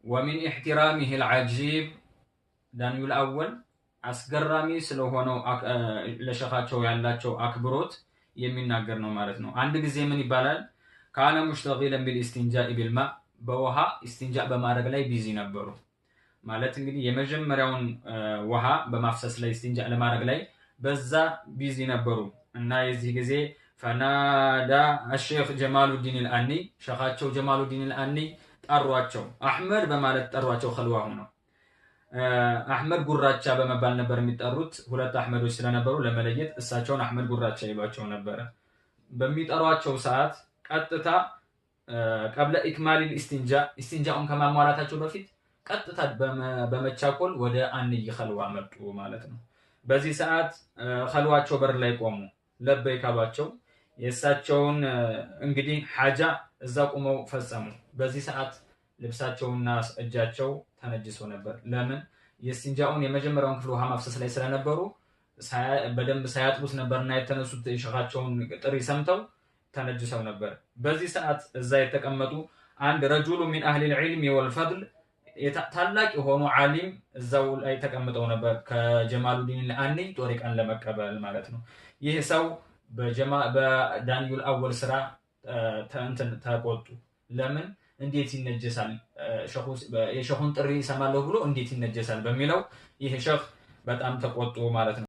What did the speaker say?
ومن احترامه العجيب دانيو الأول أسقرامي ስለሆነው ለሸኻቸው ያላቸው አክብሮት የሚናገር ነው ማለት ነው። አንድ ጊዜ ምን ይባላል? ካነ ሙሽተጊለን ቢልኢስቲንጃኢ ቢልማ በውሃ ኢስቲንጃ በማድረግ ላይ ቢዚ ነበሩ። ማለት እንግዲህ የመጀመሪያውን ውሃ በማፍሰስ ላይ ኢስቲንጃ ለማድረግ ላይ በዛ ቢዚ ነበሩ እና የዚህ ጊዜ ፈናዳ الشيخ جمال الدين الأني ሸኻቸው ጀማሉ ዲን አልአኒ ጠሯቸው። አህመድ በማለት ጠሯቸው። ኸልዋ ሆነው አህመድ ጉራቻ በመባል ነበር የሚጠሩት። ሁለት አህመዶች ስለነበሩ ለመለየት እሳቸውን አህመድ ጉራቻ ይሏቸው ነበር። በሚጠሯቸው ሰዓት ቀጥታ قبل إكمال ኢስቲንጃውን ከማሟላታቸው በፊት ቀጥታ በመቻኮል ወደ አንይ ኸልዋ መጡ ማለት ነው። በዚህ ሰዓት ኸልዋቸው በር ላይ ቆሙ። ለበይክ አሏቸው። የእሳቸውን እንግዲህ ሐጃ እዛ ቆመው ፈጸሙ። በዚህ ሰዓት ልብሳቸውና እጃቸው ተነጅሶ ነበር። ለምን? የኢስቲንጃውን የመጀመሪያውን ክፍል ውሃ ማፍሰስ ላይ ስለነበሩ በደንብ ሳያጥቡት ነበርና የተነሱት የሸኻቸውን ጥሪ ሰምተው ተነጅሰው ነበር። በዚህ ሰዓት እዛ የተቀመጡ አንድ ረጁሉ ሚን አህሊ العلم والفضل ታላቅ የሆኑ ዓሊም እዛው ላይ ተቀምጠው ነበር ከጀማሉዲን አልአኒ ጦሪቃን ለመቀበል ማለት ነው። ይህ ሰው በዳንዩል አወል ስራ ተቆጡ። ለምን? እንዴት ይነጀሳል? የሸኹን ጥሪ ይሰማለሁ ብሎ እንዴት ይነጀሳል በሚለው ይህ ሸኽ በጣም ተቆጡ ማለት ነው።